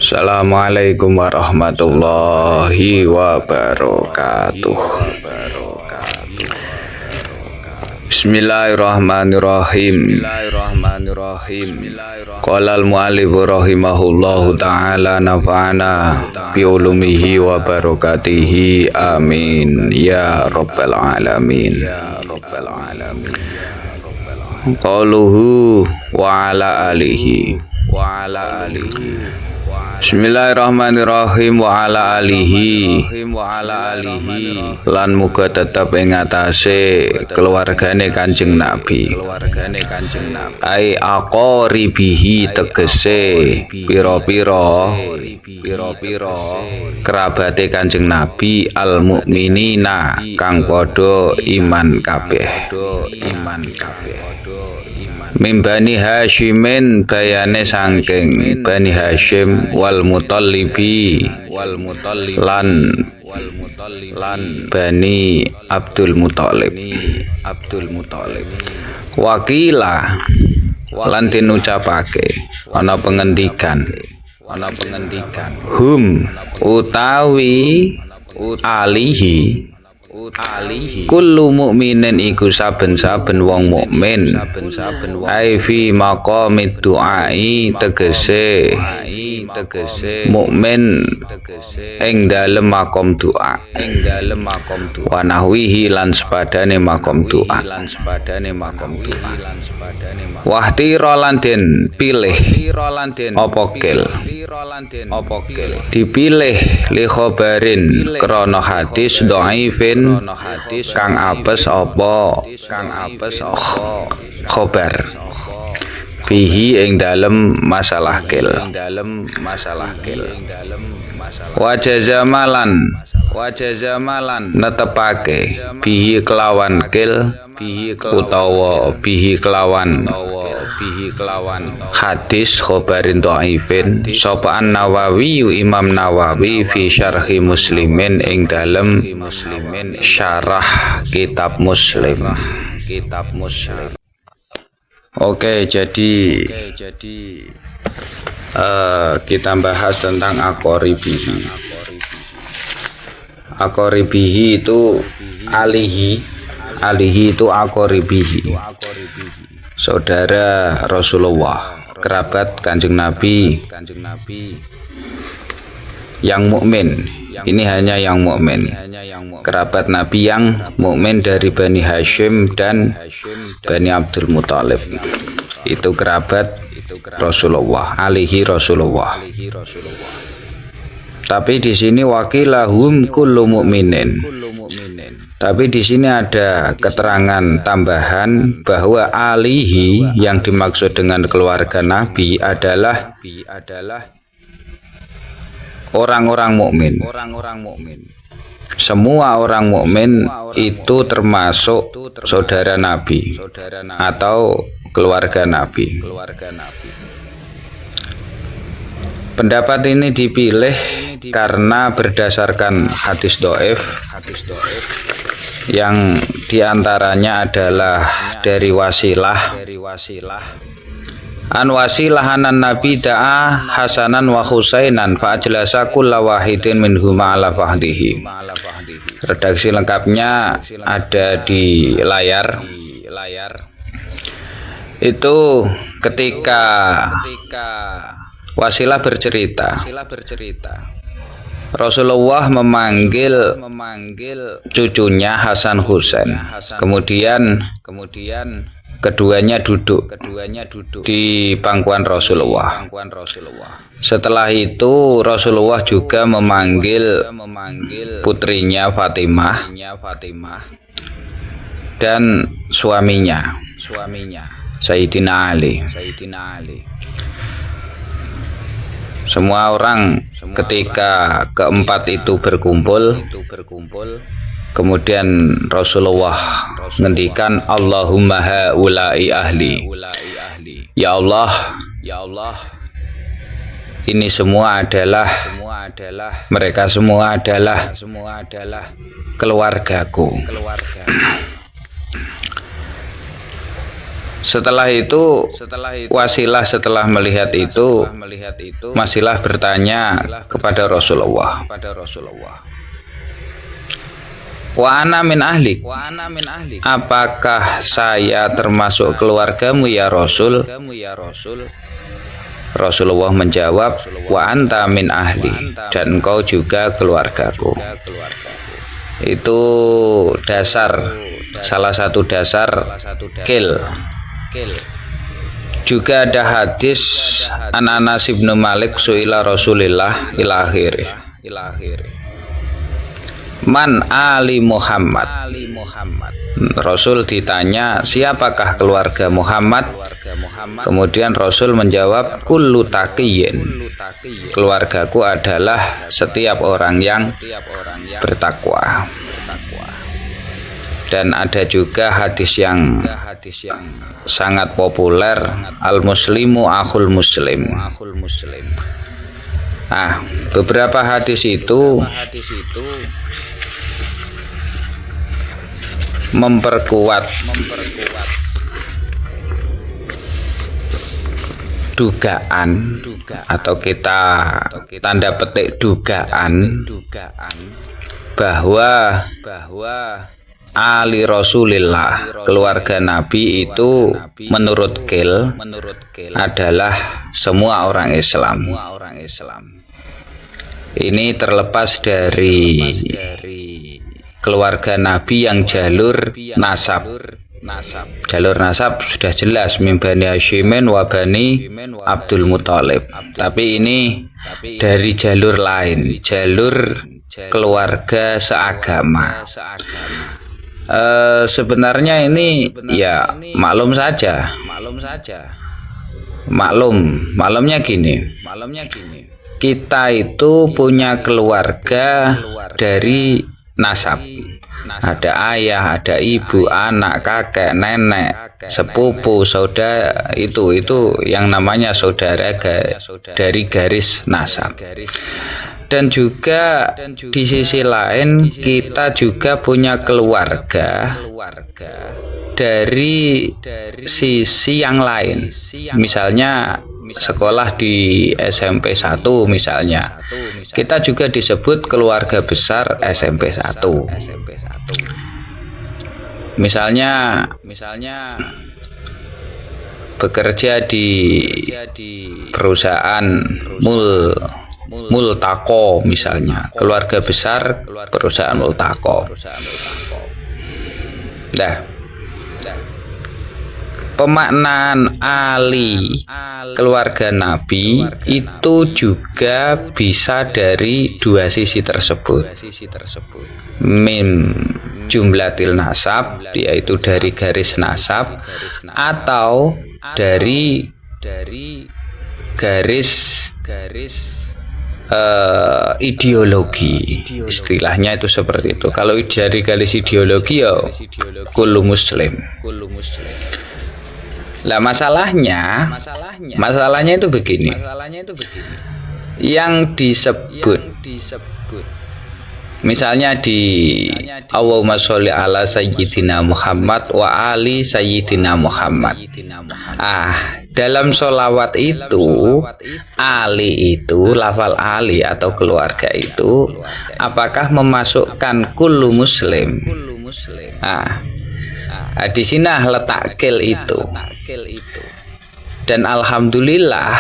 Assalamualaikum warahmatullahi wabarakatuh. Bismillahirrahmanirrahim. Qala al-mu'allif rahimahullahu ta'ala nafa'ana bi ulumihi wa barakatihi amin ya rabbal alamin. Qaluhu wa ala alihi Bismillahirrahmanirrahim wa ala alihi lan muga tetep ing atase keluargane Kanjeng Nabi. Ai aqaribihi tegese pira-pira kerabate Kanjeng Nabi al mukminina kang padha iman kabeh. Min Bani Hashimin bayane sangking Bani Hashim wal Mutallibi lan Bani Abdul Muthalib. Wakila lan dinucapake ana pengendikan hum utawi alihi kullu mukminin iku saben-saben wong mukmin ai fi maqamid du'ai tegese mukmin ing dalem makom doa wa nahwihi lan sepadane makom doa wahtira lan den pilih apa kil dipilih li khobarin krana hadis dhaifin kang apes apa khobar bihi ing dalem masalah kil wajazamalan netepake bihi kelawan kil utawa bihi kelawan hadis khobarin dhaifin sapa An-Nawawi Imam Nawawi fi syarhi Muslimin ing dalem syarah kitab Muslim. Oke, jadi kita bahas tentang aqaribihi. Aqaribihi itu alihi itu aqaribihi. Saudara Rasulullah, kerabat Kanjeng Nabi yang mukmin. Ini hanya yang mukmin. Kerabat Nabi yang mukmin dari Bani Hashim dan Bani Abdul Muthalib. Itu kerabat Rasulullah, alihi Rasulullah. Tapi di sini wakilahum kullu mukminin. Tapi di sini ada keterangan tambahan bahwa alihi yang dimaksud dengan keluarga Nabi adalah orang-orang mukmin. Semua orang mukmin itu termasuk saudara Nabi atau keluarga Nabi. Pendapat ini dipilih karena berdasarkan hadis dhaif yang diantaranya adalah dari Wasilah. An Wasilah anan Nabi da'a Hasanan wa Husainan fa ajlasa kulla wahidin minhuma ala fahdihi. Redaksi lengkapnya ada di layar. Itu ketika Wasilah bercerita Rasulullah memanggil cucunya Hasan Husain. Kemudian keduanya duduk di pangkuan Rasulullah. Setelah itu Rasulullah juga memanggil putrinya Fatimah dan suaminya Sayyidina Ali. Semua orang ketika keempat itu berkumpul, kemudian Rasulullah ngendikan Allahumma haula'i ahli. Ya Allah, ini semua adalah mereka semua adalah keluargaku. Setelah itu Wasilah setelah melihat itu masihlah bertanya kepada Rasulullah, wa ana min ahlik, apakah saya termasuk keluargamu ya Rasul? Rasulullah menjawab, wa anta min ahli, dan engkau juga keluargaku. Itu dasar, salah satu dasar kil. Juga ada hadis an Anas bin Malik suila Rasulillah ila akhirih. Man ali Muhammad. Rasul ditanya, siapakah keluarga Muhammad? Kemudian Rasul menjawab, kullu taqiyyin, keluargaku adalah setiap orang yang bertakwa. Dan ada juga hadis yang sangat populer, al muslimu akhul muslim. Nah, beberapa hadis itu memperkuat dugaan atau kita tanda petik dugaan bahwa Ali Rasulillah, keluarga Nabi itu menurut Kil adalah semua orang Islam. Ini terlepas dari keluarga Nabi yang jalur nasab. Jalur nasab sudah jelas, min Bani Hasyimin wa Bani Abdul Muthalib. Tapi ini dari jalur lain, jalur keluarga seagama. Sebenarnya ini ya maklumnya gini, kita itu punya keluarga dari nasab, ada ayah, ada ibu, anak, kakek, nenek, sepupu, saudara, itu yang namanya saudara dari garis nasab. Dan juga di sisi lain kita juga punya keluarga dari sisi yang lain. Misalnya sekolah di SMP 1 misalnya, kita juga disebut keluarga besar SMP 1. Misalnya bekerja di perusahaan Multako misalnya, keluarga besar perusahaan Multako. Nah, pemaknaan Ali keluarga Nabi itu juga bisa dari dua sisi tersebut. Min jumlatil nasab, yaitu dari garis nasab, atau dari garis ideologi, istilahnya itu seperti itu. Kalau dari garis ideologi ya kullu muslim. Lah masalahnya itu begini. Yang disebut misalnya di Allahumma sholli ala sayyidina Muhammad wa ali sayyidina Muhammad. Dalam sholawat itu Ali itu, lafal Ali atau keluarga itu, apakah memasukkan kullu muslim? Di sini letak kil itu. Dan alhamdulillah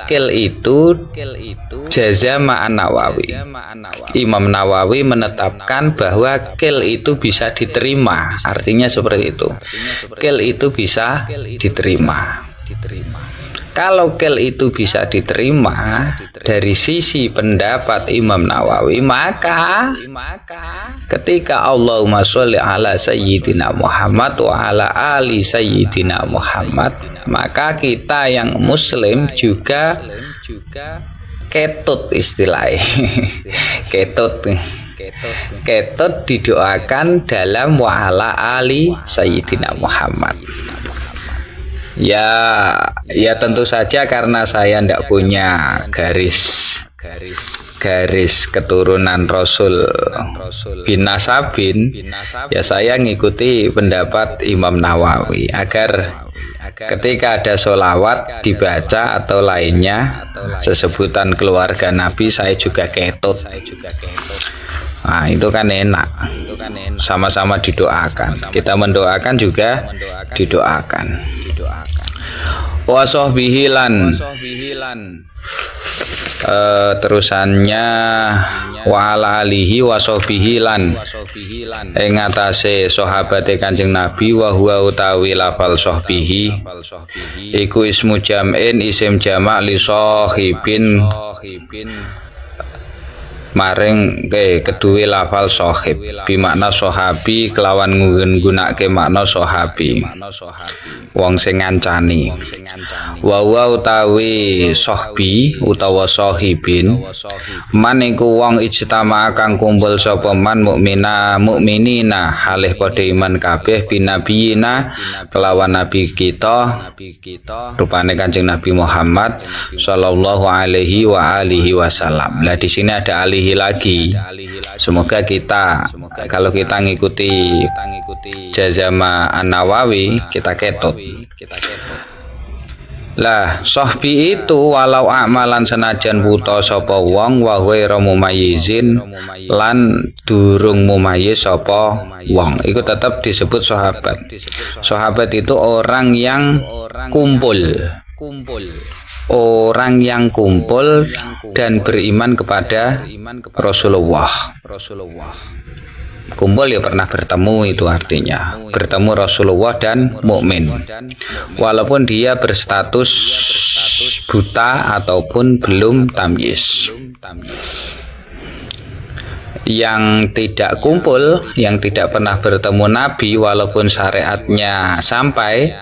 kil itu jazama an-Nawawi. Imam Nawawi menetapkan bahwa kil itu bisa diterima. Artinya seperti itu. Kil itu bisa diterima. Kalau kil itu bisa diterima dari sisi pendapat Imam Nawawi, maka ketika Allahumma sholli ala sayyidina Muhammad wa ala ali sayyidina Muhammad, maka kita yang muslim juga ketut istilahnya. Ketut didoakan dalam wa ala ali sayyidina Muhammad. Ya tentu saja karena saya tidak punya garis keturunan Rasul bin Nasabin, ya saya ngikuti pendapat Imam Nawawi agar ketika ada sholawat dibaca atau lainnya sesebutan keluarga Nabi, saya juga ketut. Nah, itu kan enak. Sama-sama didoakan. Kita mendoakan juga didoakan. Wa sahbihi lan terusannya wa ala alihi wa sahbihi lan ing atase sahabate Kanjeng Nabi, wa huwa utawi lafal sahbihi iku ismu jam'in, isim jamak li sahibin maring kedue lafal sahib bimakna sahabi kelawan nggunakake makna sahabi wong sing ngancani. Wa utawi sahbi utawa sahibin man iku wong ijtama kang kumpul sapa man mukminina halih padha iman kabeh binabiyina kelawan nabi kita rupane Kanjeng Nabi Muhammad sallallahu alaihi wa alihi wasallam. Lah di sini ada alihi lagi. Semoga kita kalau kita ngikuti Jazama An-Nawawi kita ketut. Lah sahbi itu walau amalan senajan buta sapa wong wa ghairu mumayyizin lan durung mumayyiz sapa wong iku tetap disebut sahabat. Sahabat itu orang yang kumpul. Orang yang kumpul dan beriman kepada Rasulullah. Kumpul ya pernah bertemu, itu artinya bertemu Rasulullah dan mukmin, walaupun dia berstatus buta ataupun belum tamyiz. Yang tidak kumpul, yang tidak pernah bertemu Nabi walaupun syariatnya sampai,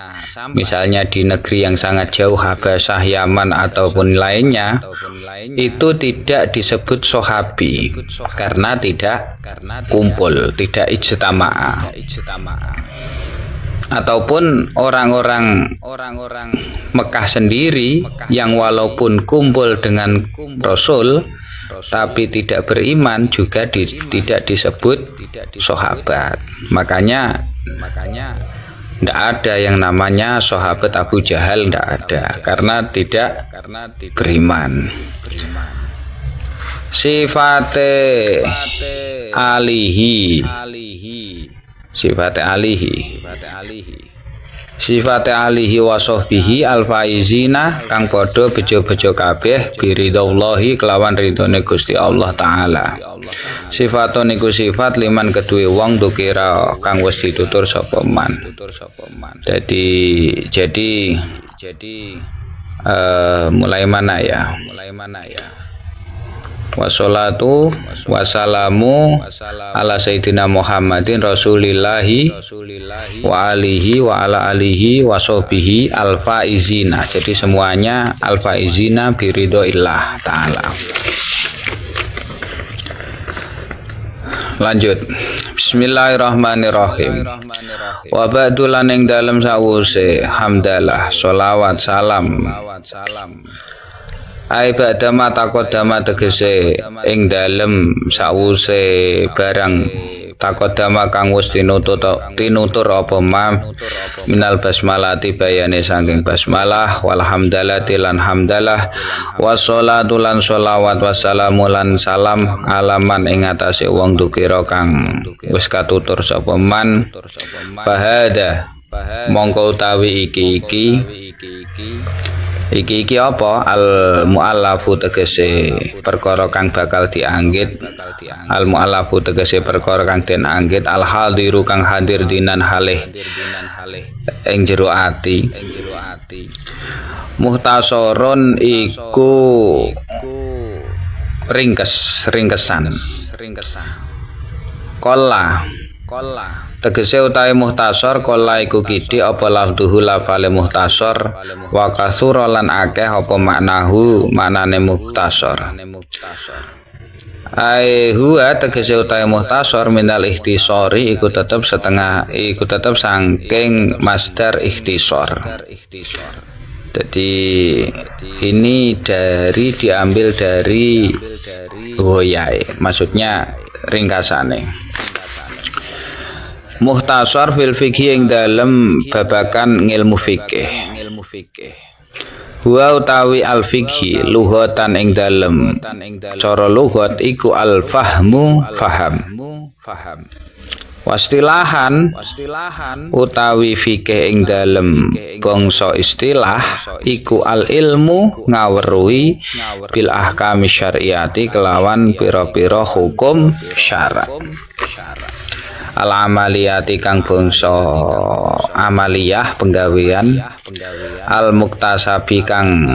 misalnya di negeri yang sangat jauh, Habasyah, Yaman ataupun lainnya, itu tidak disebut sahabi karena tidak kumpul, tidak ijtama'a. Ataupun orang-orang Mekah sendiri yang walaupun kumpul dengan Rasul tapi tidak beriman juga tidak disebut sahabat. Makanya tidak ada yang namanya sahabat Abu Jahal, tidak ada, karena tidak beriman. Sifate alihi wa sahbihi al-faizina kang padha bejo-bejo kabeh biridallahi kelawan ridhone Gusti Allah taala. Sifatun iku sifat liman kedue wong dukira kang wis ditutur sapa man. Jadi mulai mana ya? Wassalatu wassalamu ala sayyidina Muhammadin rasulillahi wa alihi wa ala alihi wa sahbihi al-faizina. Jadi semuanya al-faizina biridhoillah ta'ala. Lanjut. Bismillahirrahmanirrahim. Wa ba'du lan ing dalem sawuse hamdalah sholawat salam ai badama takodama tegese ing dalem sawuse barang takodama kang wis tinutur apa minal basmalati bayane saking basmalah walhamdalati lan hamdalah wassalatu lan sholawat wassalamu lan salam alaman ing atase wong dukira kang wis katutur sapa man bahada mongko utawi iki apa al muallafu tegese perkara kang bakal dianggit, al muallafu tegese perkara kang den anggit, al hadiru kang hadir dinan halih ing jero ati. Muhtasaron iku ringkesan. Kolla tegese utawi muhtasar kolla iku kidhi apa lafdhuhu lafale muhtasar wa kasura lan akeh apa maknane muhtasar. Ai huwa tegese utawi muhtasar minal ikhtisari iku tetep saking masdar ikhtisar. Jadi ini diambil dari hoyai, maksudnya ringkasane. Mukhtasar fil fikih ing dalem babakan ngilmu fikih. Wa utawi al fikhi lughatan ing dalem cara lughat iku al fahmu faham. Wastilahan utawi fikih ing dalem bangsa istilah iku al ilmu ngaweruhi bil ahkami syariati kelawan pira-pira hukum syara. Al amaliyati kang bangsa amaliyah penggawean, al muktasabi kang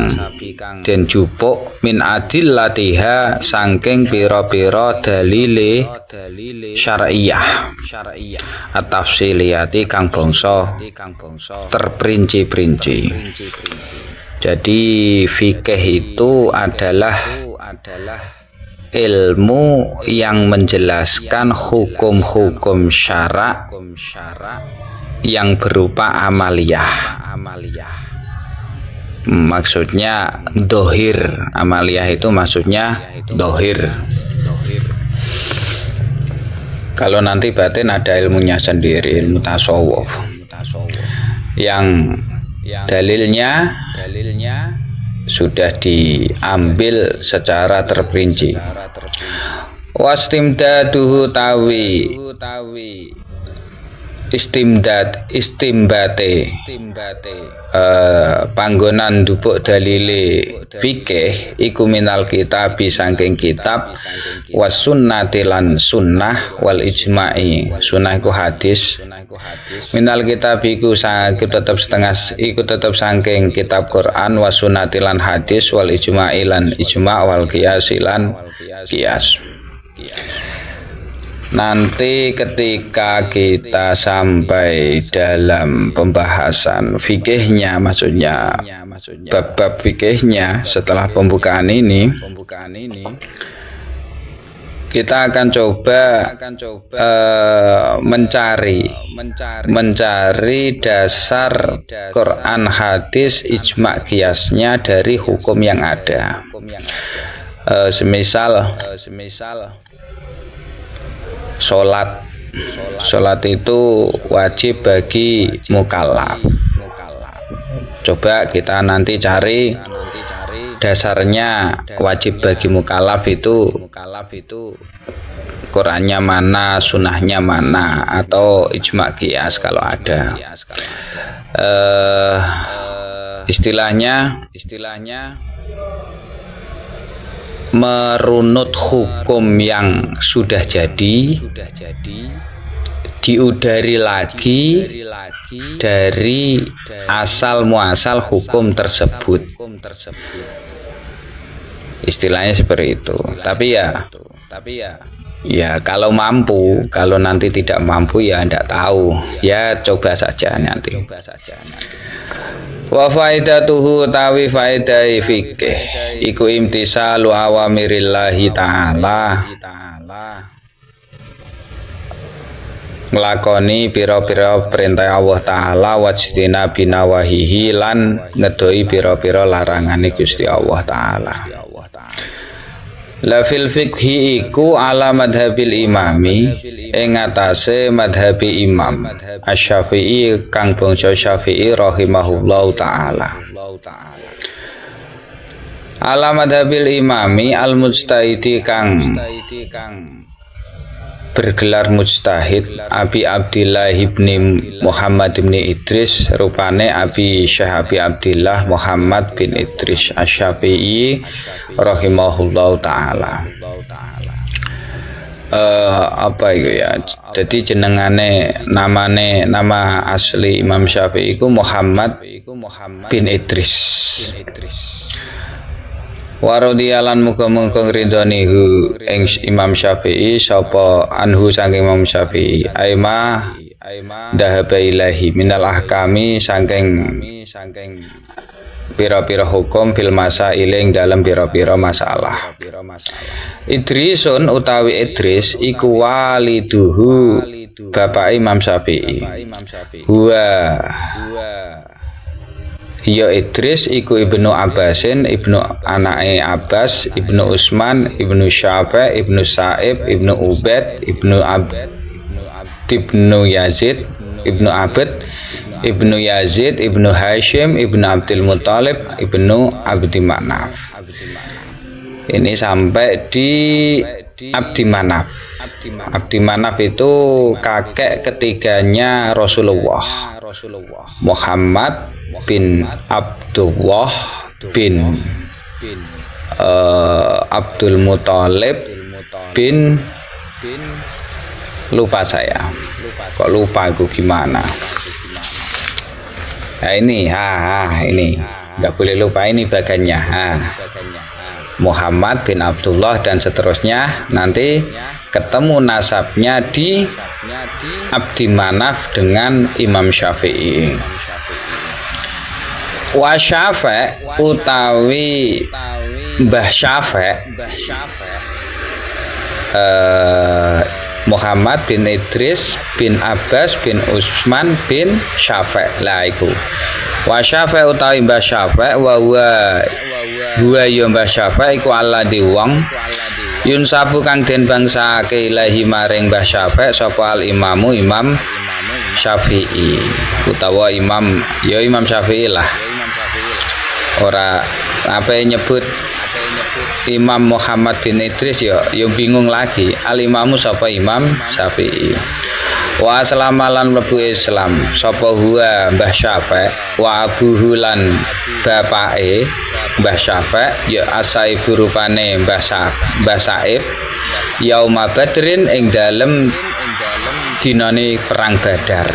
den jupuk min adillatiha saking pira-pira dalile syar'iyah, at-tafsiliyati kang bangsa terperinci-perinci. Jadi fikih itu adalah ilmu yang menjelaskan hukum-hukum syara yang berupa amaliyah. Maksudnya dohir. Amaliyah itu maksudnya dohir. Kalau nanti batin ada ilmunya sendiri, ilmu tasawuf yang dalilnya sudah diambil secara terperinci. Wastimdaduhu tawi istimbate panggonan dupuk dalile fikih iku minal kitab saking kitab was sunnati lan sunnah wal ijma'i. Sunnah iku hadis, minal kitab iku tetep setengah iku tetep saking kitab Quran was sunnati lan hadis wal ijma'i lan ijma' wal qiyas lan qiyas. Nanti ketika kita sampai dalam pembahasan fikihnya, maksudnya bab-bab fikihnya setelah pembukaan ini, kita akan coba mencari dasar Quran, hadis, ijma' qiyasnya dari hukum yang ada. Semisal Sholat itu wajib bagi mukallaf. Coba kita nanti cari dasarnya wajib bagi mukallaf itu Qurannya mana, sunnahnya mana, atau ijma' qiyas kalau ada. Istilahnya merunut hukum yang sudah jadi, diudari lagi dari asal muasal hukum tersebut. Istilahnya seperti itu. Tapi ya kalau mampu, kalau nanti tidak mampu ya tidak tahu. Ya coba saja nanti. Wa faidatuhu tawi faidai fikih iku imtisalu awamirillahi ta'ala, nglakoni pira-pira perintah Allah Ta'ala wajtina binawahihi lan ngedoi pira-pira larangane Gusti Allah Ta'ala. La fil fikhi iku ala madhabil imami ing atase madhabi imam Asy-Syafi'i kang bangsa Syafi'i rahimahullahu ta'ala. Ala madhabil imami al-mujtahidi kang bergelar mujtahid Abi Abdillah ibni Muhammad ibni Idris, rupane Abi Syekh Abi Abdillah Muhammad bin Idris Asy-Syafi'i rahimahullahu ta'ala. Apa itu ya, jadi jenengane nama asli Imam Syafi'i iku Muhammad bin Idris. Warodialan muga-muga ngridonihu ing Imam Syafi'i sapa anhu saking Imam Syafi'i aima dhahaba ilahi minal ahkami saking pira-pira hukum bil masail ing dalam pira-pira masalah. Idrisun utawi Idris iku waliduhu bapak Imam Syafi'i. Ya Idris iku Ibnu Abbasin, ibnu anake Abbas, Ibnu Utsman, Ibnu Syafi', Ibnu Sa'ib, Ibnu Ubaid, Ibnu ibnu Yazid, ibnu Abd, ibnu Yazid, ibnu Hashim, ibnu Abdul Muthalib, ibnu Abdi Manaf. Ini sampai di Abdi Manaf. Abdi Manaf itu kakek ketiganya Rasulullah, Muhammad bin Abdullah bin Abdul Muthalib bin, lupa saya, kok lupa aku gimana. Nah ini, ini nggak boleh lupa, ini bagannya. Muhammad bin Abdullah dan seterusnya, nanti ketemu nasabnya di Abdi Manaf dengan Imam Syafi'i. Wa Syafi' utawi Mbah Syafi' Muhammad bin Idris bin Abbas bin Utsman bin Syafi'. Lah iku wa Syafi' utawi Mbah Syafi' wa huwa ya Mbah Syafi' iku alladzi wong yunsabu kang den bangsake ilahi maring Mbah Syafi' sapa al imamu Imam Syafi'i, utawa imam ya Imam Syafi'i lah. Ora apa nyebut Imam Muhammad bin Idris ya bingung lagi. Al imamu sapa Imam Syafi'i. Wa aslamalan mlebu Islam sapa huwa Mbah Syafi' wa abuhu lan bapake Mbah Syafi' ya asaibu rupane Mbah Saib yauma Badrin ing dalem dinane perang Badar.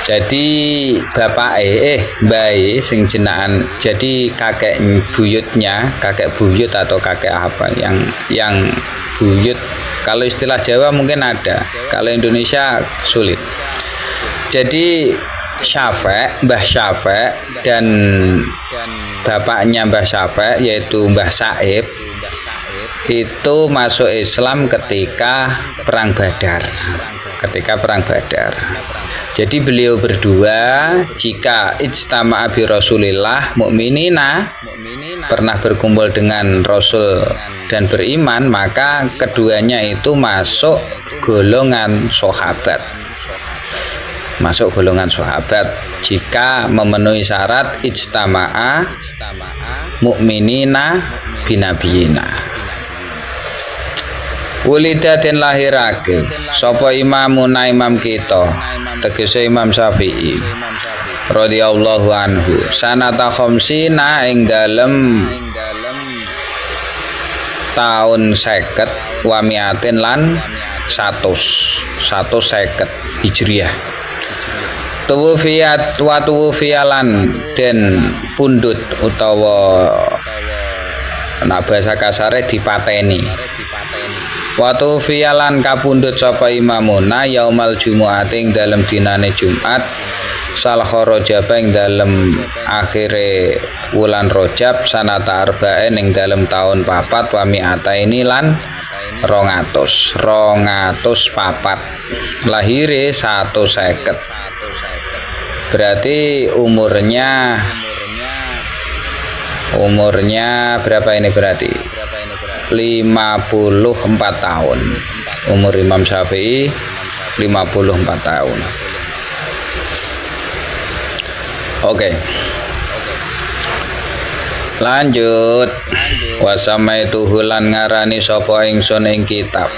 Jadi bapake mbae sing jenengan, jadi kakek buyutnya, kakek buyut atau kakek apa yang buyut. Kalau istilah Jawa mungkin ada, kalau Indonesia sulit. Jadi Syafi', Mbah Syafi' dan bapaknya Mbah Syafi' yaitu Mbah Saib itu masuk Islam ketika perang Badar. Jadi beliau berdua jika ijtama'a bi Rasulillah mukminina, pernah berkumpul dengan Rasul dan beriman, maka keduanya itu masuk golongan sahabat. Jika memenuhi syarat ijtama'a mukminina binabiyina. Ulida den lahirake sapa imamuna imam kita, tegese Imam Syafi'i radhiyallahu anhu sanata khamsina ing dalem tahun 50 wa miatin lan 150 Hijriah. Tuwufiyalan den pundut utawa nak bahasa kasare dipateni. Watu fiyalan kapundhut sapa imamuna yaumal jumu'ati ing dalem dinane Jumat sal kharaja ing dalem akhire wulan Rajab sanata arba'in ing dalem taun 4 wa mi'ataini lan 200 lahire 150. Berarti umurnya berapa ini berarti? 54 tahun. Umur Imam Syafi'i 54 tahun. Oke. Lanjut. Wasamaitu hulan ngarani sapa ingsun ing kitab.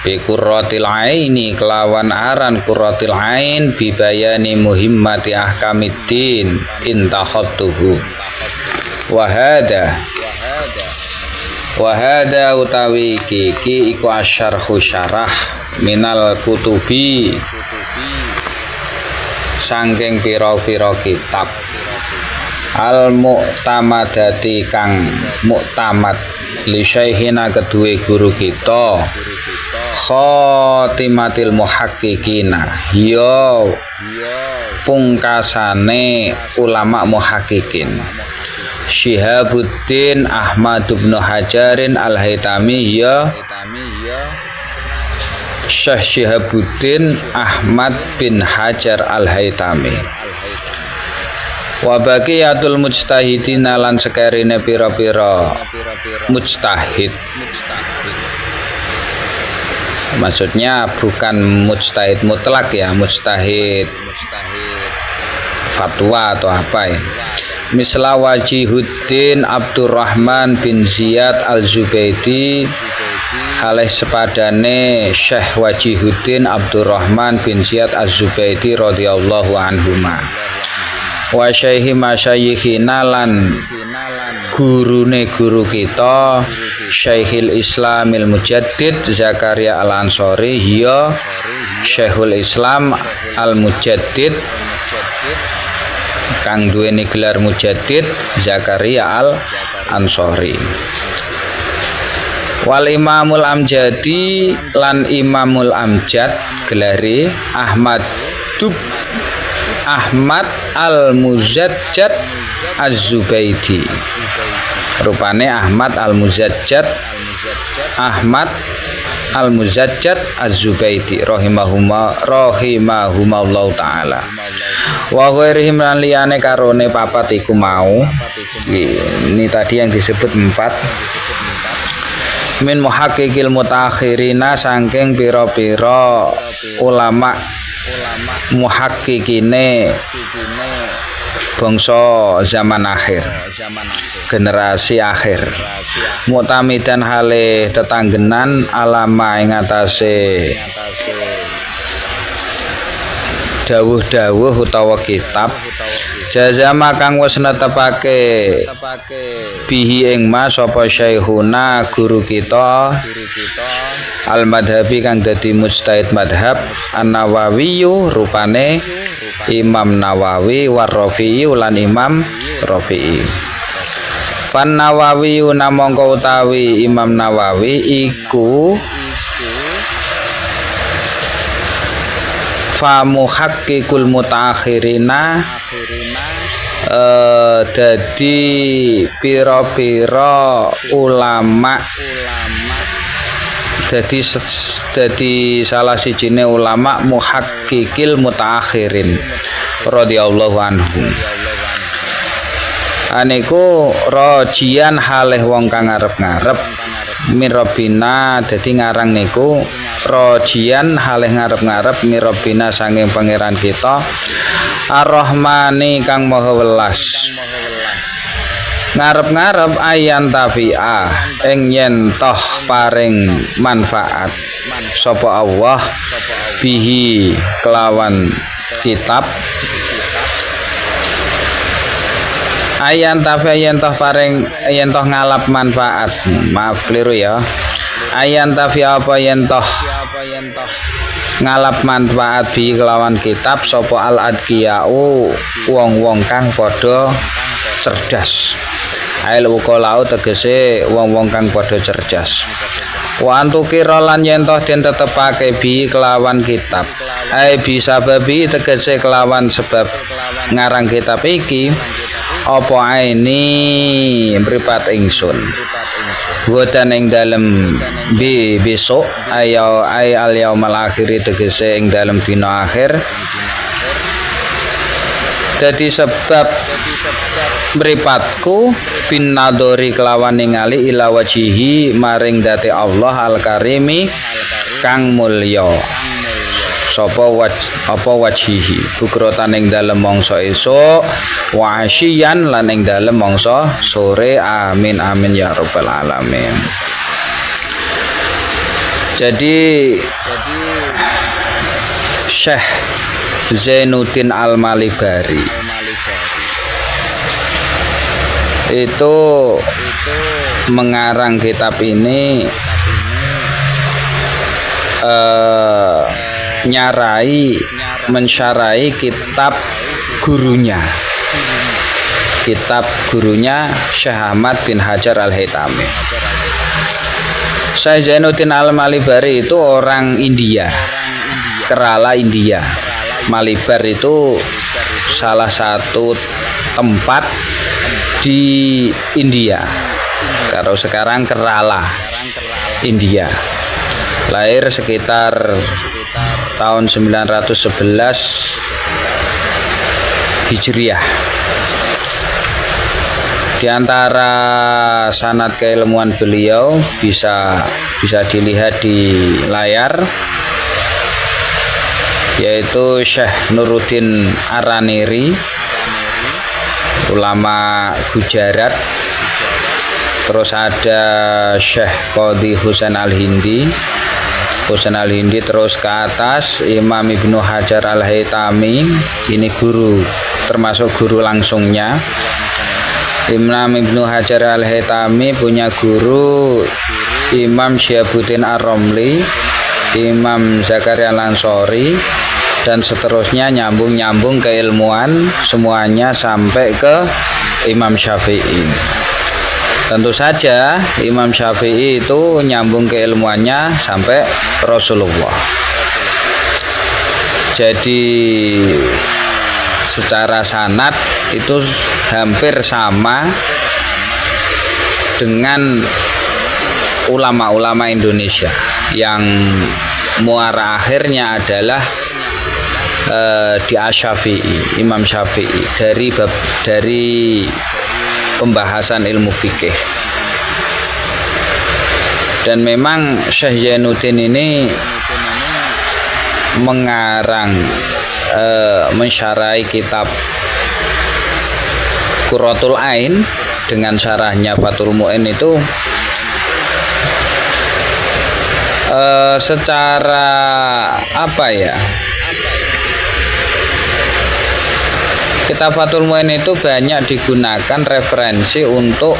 Bi qurratil aini kelawan aran qurratil ain bi bayani muhimmati ahkamiddin intakhattuhu. Wahada utawi iki iku asyarhu syarah minal kutubi sangking pira-pira kitab al mu'tamadati kang muktamad li syaikhina kedue guru kita khatimatil muhaqqiqina ya pungkasane ulama muhaqqiqin Syihabuddin Ahmad bin Hajarin Al-Haytami ya Syekh Syihabuddin Ahmad bin Hajar Al-Haytami wa baqiyatul mujtahidin lan sekerine pira-pira mujtahid Maksudnya bukan mujtahid mutlak ya, mujtahid fatwa atau apa ya. Misla Wajihuddin Abdurrahman bin Ziyad Al-Zubaidi halih sepadane Syekh Wajihuddin Abdurrahman bin Ziyad Az-Zubaidi radhiyallahu anhuma wa syaihi masyayikhina lan gurune guru kita Syekhul Islamil Mujaddid Zakaria Al-Ansori hiya Syekhul Islam Al-Mujaddid kang duweni gelar Mujaddid Zakaria Al-Ansori. Wal Imamul Amjadi lan Imamul Amjad gelare Ahmad Al-Muzajjad Az-Zubaidi. Rupane Ahmad Al-Muzajjad Az-Zubaidi rahimahumallahu taala. Wa ghairihim lan liyane karone papat iku mau. Ini tadi yang disebut 4. Min muhaqqiqil mutaakhirina saking pira-pira ulama muhaqqiqine bangsa zaman akhir, generasi akhir. Mu'tamidan hale tetanggenan alama ing atase dawuh-dawuh utawa kitab jazama kang wis netepake bihi ing mas sapa syekhuna guru kita al-madhabi kang dadi mujtahid madhab an-Nawawi rupane Imam Nawawi war Rafi'i lan Imam Rafi'i. Pan Nawawi namangka utawi Imam Nawawi iku fa muhaqqiqul mutaakhirina dadi pira-pira ulama dadi salah sijine ulama muhaqqiqil mutaakhirin radhiyallahu anhum. Aniku rojian halih wong kang ngarep-ngarep mirabina dadi ngarang niku rojian halih ngarep-ngarep mirabina sanging pangeran kita Ar-Rahmani kang maha welas ngarep-ngarep ayan tafi'a ing yen toh paring manfaat sapa Allah bihi kelawan kitab ayan tafi'a yen toh paring yen toh ngalap manfaat maaf keliru ya ayan tafi'a apa yen toh ngalap manfaat bi kelawan kitab sapa al-adqiyau wong-wong kang padha cerdas. Ail uqalau tegese wong-wong kang padha cerdas. Wa antukira lan yen toh den tetepake bi kelawan kitab. Ai bisa babi tegese kelawan sebab ngarang kitab iki apa ini mripat ingsun. Godan ing dalem besok ayo al yaumal akhir tegese ing dalem dina akhir. Dadi sebab mripatku bin nadori kelawan ningali ila wajihi maring dati Allah al-karimi kang mulya. Sapa wajihi bukrotan ing dalem mangsa esuk wa asyian lan ing dalem mangsa sore amin amin ya rabbal alamin. Jadi Syekh Zainuddin Al-Malibari itu mengarang kitab ini mensyarai kitab gurunya Syekh Ahmad bin Hajar Al-Haytami. Syekh Zainuddin Al-Malibari itu orang India, Kerala India. Malibar itu salah satu tempat di India. Kalau sekarang Kerala India. Lahir sekitar tahun 911 Hijriah. Di antara sanad keilmuan beliau bisa dilihat di layar, yaitu Syekh Nuruddin Araniri, ulama Gujarat. Terus ada Syekh Qadhi Husain Al-Hindi, terus ke atas Imam Ibnu Hajar Al-Haytami, ini guru, termasuk guru langsungnya. Imam Ibnu Hajar Al-Haytami punya guru Imam Syihabuddin Ar-Romli, Imam Zakaria Al-Ansori, dan seterusnya, nyambung keilmuan semuanya sampai ke Imam Syafi'i. Tentu saja Imam Syafi'i itu nyambung keilmuannya sampai Rasulullah. Jadi secara sanad itu hampir sama dengan ulama-ulama Indonesia, yang muara akhirnya adalah di Asy-Syafi'i, Imam Syafi'i, dari pembahasan ilmu fikih. Dan memang Syekh Zainuddin ini mengarang mensyarahi kitab Qurratul Ain dengan syarahnya Fathul Mu'in itu secara apa ya, kitab Fathul Mu'in itu banyak digunakan referensi untuk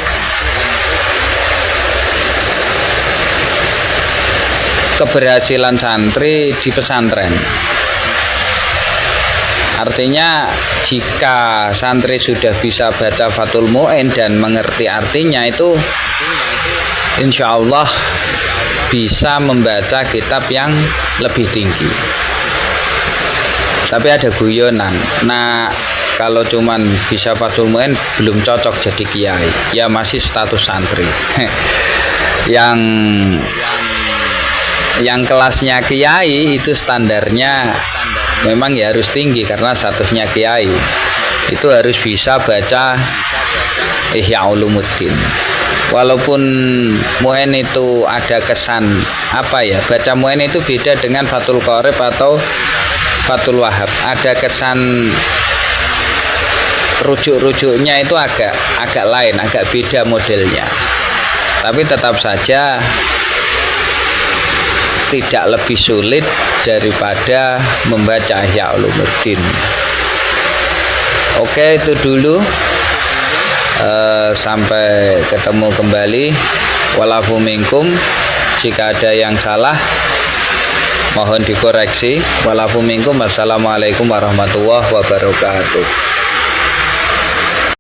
keberhasilan santri di pesantren. Artinya jika santri sudah bisa baca Fathul Mu'in dan mengerti artinya, itu insya Allah bisa membaca kitab yang lebih tinggi. Tapi ada guyonan, nah kalau cuman bisa Fathul Mu'in belum cocok jadi kiai, ya masih status santri. yang kelasnya kiai itu standarnya memang ya harus tinggi, karena statusnya kiai itu harus bisa baca Ihya Ulumuddin. Walaupun Mu'in itu ada kesan apa ya, baca Mu'in itu beda dengan Fathul Qorib atau Fathul Wahab, ada kesan rujuk-rujuknya itu agak lain, agak beda modelnya. Tapi tetap saja tidak lebih sulit daripada membaca Ihya Ulumuddin. Oke, itu dulu. Sampai ketemu kembali. Walafu minkum, jika ada yang salah mohon dikoreksi. Walafu minkum. Wassalamualaikum warahmatullahi wabarakatuh.